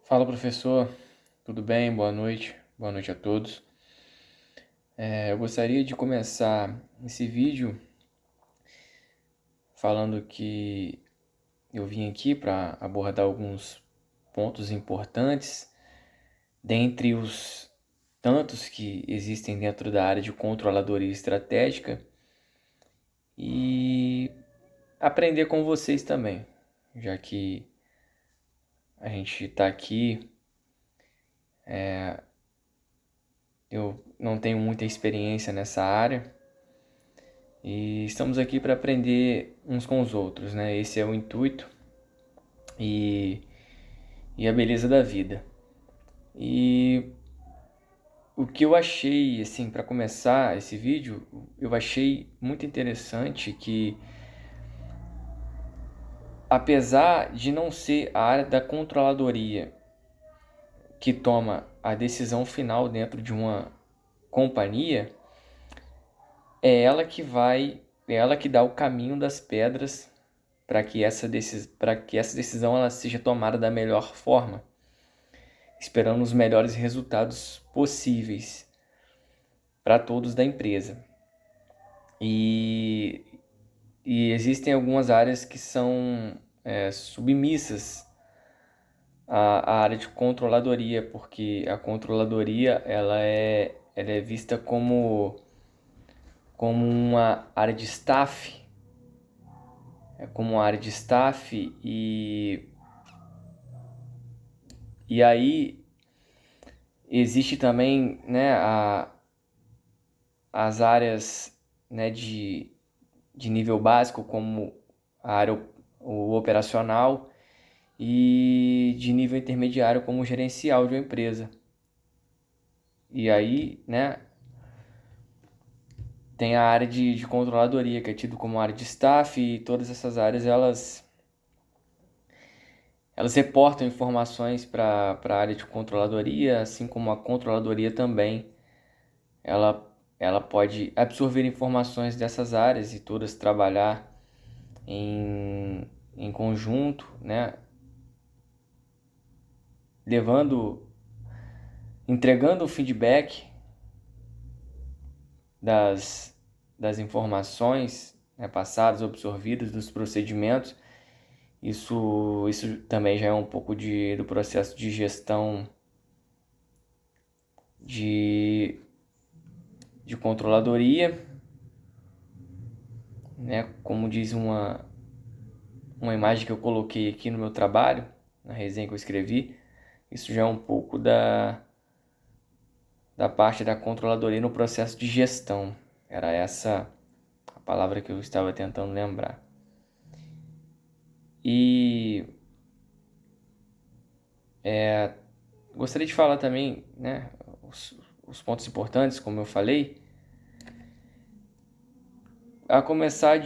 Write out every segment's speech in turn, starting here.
Fala, professor, tudo bem? Boa noite a todos. Eu gostaria de começar esse vídeo falando que eu vim aqui para abordar alguns pontos importantes, dentre os tantos que existem dentro da área de controladoria estratégica, e aprender com vocês também, já que a gente está aqui. Eu não tenho muita experiência nessa área. E estamos aqui para aprender uns com os outros, né? Esse é o intuito e, e a beleza da vida. E o que eu achei, assim, para começar esse vídeo, eu achei muito interessante que, apesar de não ser a área da controladoria que toma a decisão final dentro de uma companhia, é ela que dá o caminho das pedras para que essa decisão ela seja tomada da melhor forma, esperando os melhores resultados possíveis para todos da empresa. E, e existem algumas áreas que são submissas à área de controladoria, porque a controladoria ela é vista como uma área de staff, como uma área de staff e aí existe também, né, as áreas, né, de nível básico, como a área o operacional, e de nível intermediário, como o gerencial de uma empresa. E aí, né, tem a área de controladoria, que é tido como área de staff, e todas essas áreas elas reportam informações para a área de controladoria, assim como a controladoria também. Ela pode absorver informações dessas áreas e todas trabalhar em conjunto, né? Entregando o feedback das informações, né, passadas, absorvidas, dos procedimentos. Isso também já é um pouco do processo de gestão de controladoria, né? Como diz uma imagem que eu coloquei aqui no meu trabalho, na resenha que eu escrevi, isso já é um pouco da parte da controladoria no processo de gestão. Era essa a palavra que eu estava tentando lembrar. E gostaria de falar também, né, os pontos importantes, como eu falei, a começar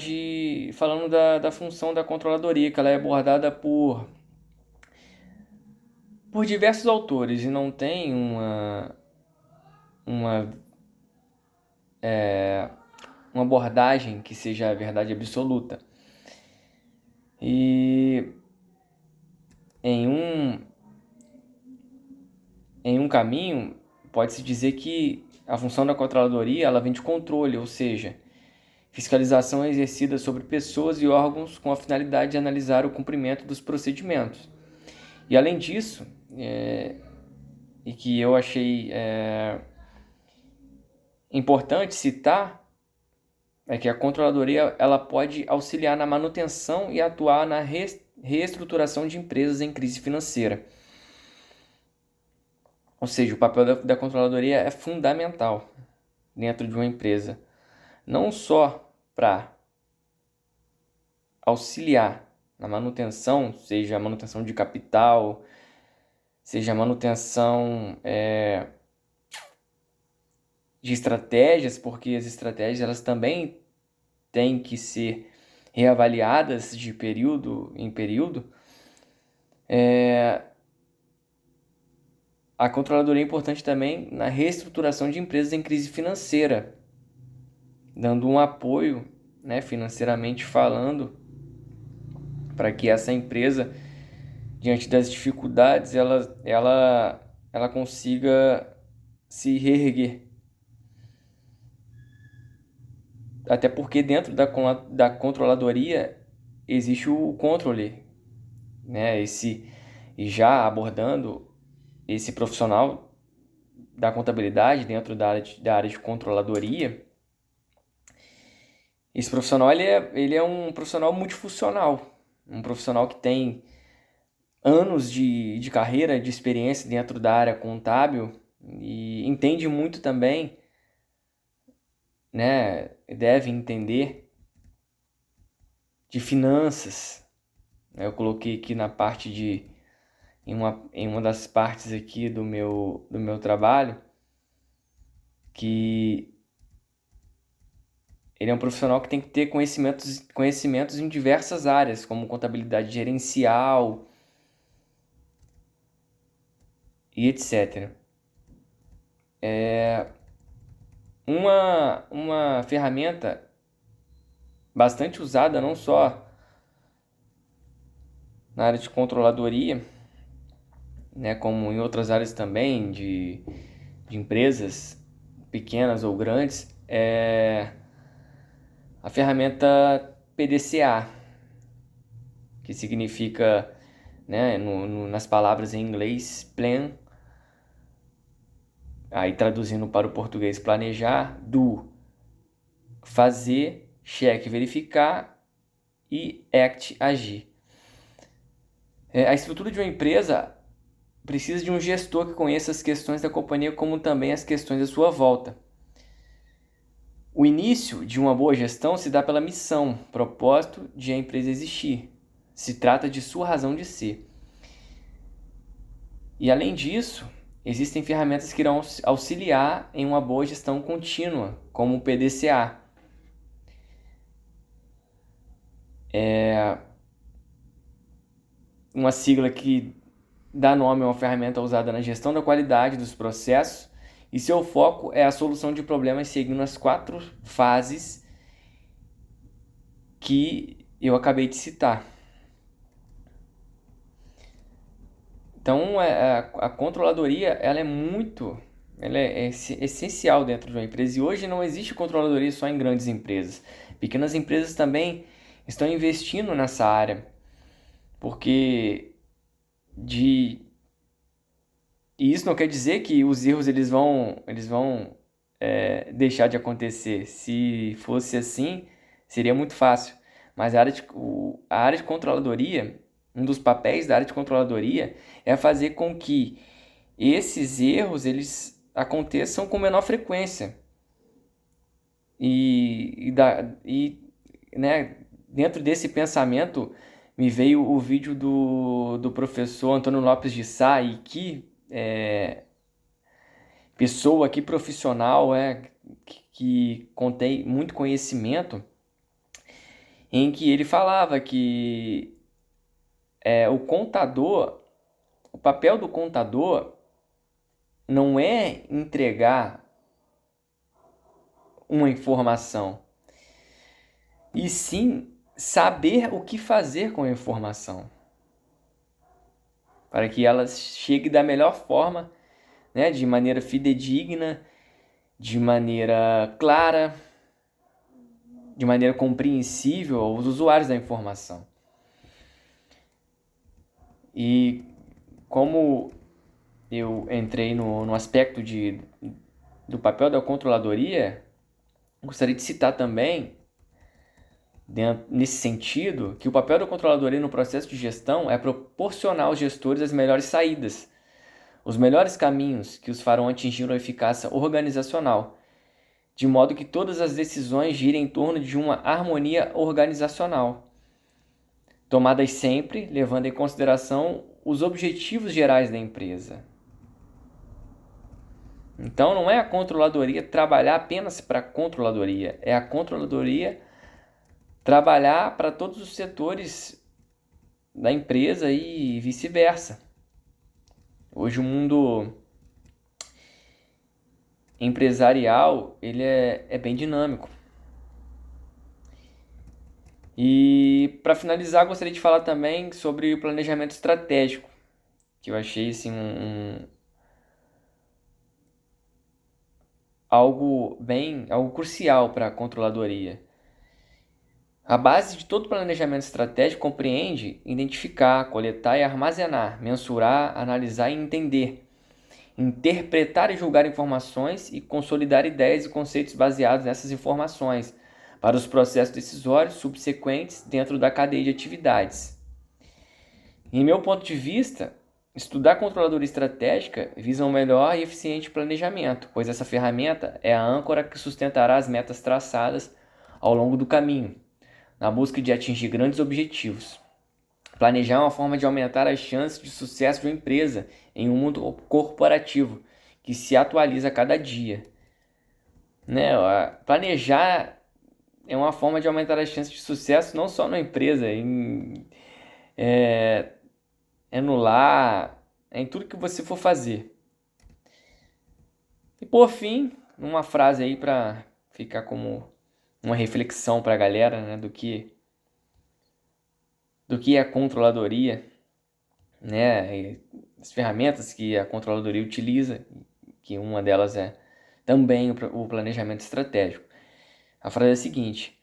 falando da função da controladoria, que ela é abordada por diversos autores e não tem uma, uma abordagem que seja a verdade absoluta. E em um, em um caminho, pode-se dizer que a função da controladoria ela vem de controle, ou seja, fiscalização é exercida sobre pessoas e órgãos com a finalidade de analisar o cumprimento dos procedimentos. E além disso, e que eu achei importante citar, é que a controladoria ela pode auxiliar na manutenção e atuar na reestruturação de empresas em crise financeira. Ou seja, o papel da controladoria é fundamental dentro de uma empresa, não só para auxiliar na manutenção, seja a manutenção de capital, seja a manutenção de estratégias, porque as estratégias elas também têm que ser reavaliadas de período em período. A controladoria é importante também na reestruturação de empresas em crise financeira, dando um apoio, né, financeiramente falando, para que essa empresa diante das dificuldades, ela consiga se reerguer. Até porque dentro da controladoria existe o controle, né? E já abordando esse profissional da contabilidade dentro da área de controladoria, esse profissional ele é um profissional multifuncional, um profissional que tem anos de carreira, de experiência dentro da área contábil e entende muito também, né? Deve entender de finanças. Eu coloquei aqui na parte em uma das partes aqui do meu trabalho, que ele é um profissional que tem que ter conhecimentos em diversas áreas, como contabilidade gerencial e etc. Uma ferramenta bastante usada não só na área de controladoria, né, como em outras áreas também de empresas pequenas ou grandes, é a ferramenta PDCA, que significa, né, nas palavras em inglês, Plan, aí traduzindo para o português, planejar, do, fazer, check, verificar e act, agir. A estrutura de uma empresa precisa de um gestor que conheça as questões da companhia como também as questões à sua volta. O início de uma boa gestão se dá pela missão, propósito de a empresa existir. Se trata de sua razão de ser. E além disso, existem ferramentas que irão auxiliar em uma boa gestão contínua, como o PDCA. É uma sigla que dá nome a uma ferramenta usada na gestão da qualidade dos processos e seu foco é a solução de problemas seguindo as 4 fases que eu acabei de citar. Então, a controladoria ela é essencial dentro de uma empresa. E hoje não existe controladoria só em grandes empresas. Pequenas empresas também estão investindo nessa área, porque e isso não quer dizer que os erros eles vão deixar de acontecer. Se fosse assim, seria muito fácil. Mas a área de controladoria, um dos papéis da área de controladoria é fazer com que esses erros eles aconteçam com menor frequência. Né, dentro desse pensamento me veio o vídeo do professor Antônio Lopes de Sá, e que pessoa, que profissional que contém muito conhecimento, em que ele falava que o papel do contador não é entregar uma informação, e sim saber o que fazer com a informação, para que ela chegue da melhor forma, né, de maneira fidedigna, de maneira clara, de maneira compreensível aos usuários da informação. E como eu entrei no aspecto do papel da controladoria, gostaria de citar também, nesse sentido, que o papel da controladoria no processo de gestão é proporcionar aos gestores as melhores saídas, os melhores caminhos que os farão atingir a eficácia organizacional, de modo que todas as decisões girem em torno de uma harmonia organizacional, tomadas sempre levando em consideração os objetivos gerais da empresa. Então não é a controladoria trabalhar apenas para a controladoria, é a controladoria trabalhar para todos os setores da empresa e vice-versa. Hoje o mundo empresarial ele é bem dinâmico. E para finalizar, gostaria de falar também sobre o planejamento estratégico, que eu achei assim, algo crucial para a controladoria. A base de todo planejamento estratégico compreende identificar, coletar e armazenar, mensurar, analisar e entender, interpretar e julgar informações e consolidar ideias e conceitos baseados nessas informações para os processos decisórios subsequentes dentro da cadeia de atividades. Em meu ponto de vista, estudar controladoria estratégica visa um melhor e eficiente planejamento, pois essa ferramenta é a âncora que sustentará as metas traçadas ao longo do caminho, na busca de atingir grandes objetivos. Planejar é uma forma de aumentar as chances de sucesso de uma empresa em um mundo corporativo que se atualiza a cada dia. Né? Planejar é uma forma de aumentar as chances de sucesso não só na empresa, é, no lar, em tudo que você for fazer. E por fim, uma frase aí para ficar como uma reflexão para a galera, né, do que é a controladoria, né, e as ferramentas que a controladoria utiliza, que uma delas é também o planejamento estratégico. A frase é a seguinte: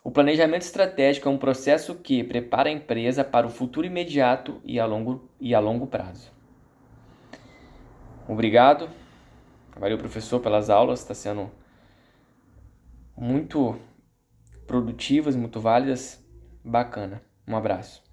o planejamento estratégico é um processo que prepara a empresa para o futuro imediato e a longo prazo. Obrigado. Valeu, professor, pelas aulas. Está sendo muito produtivas, muito válidas. Bacana. Um abraço.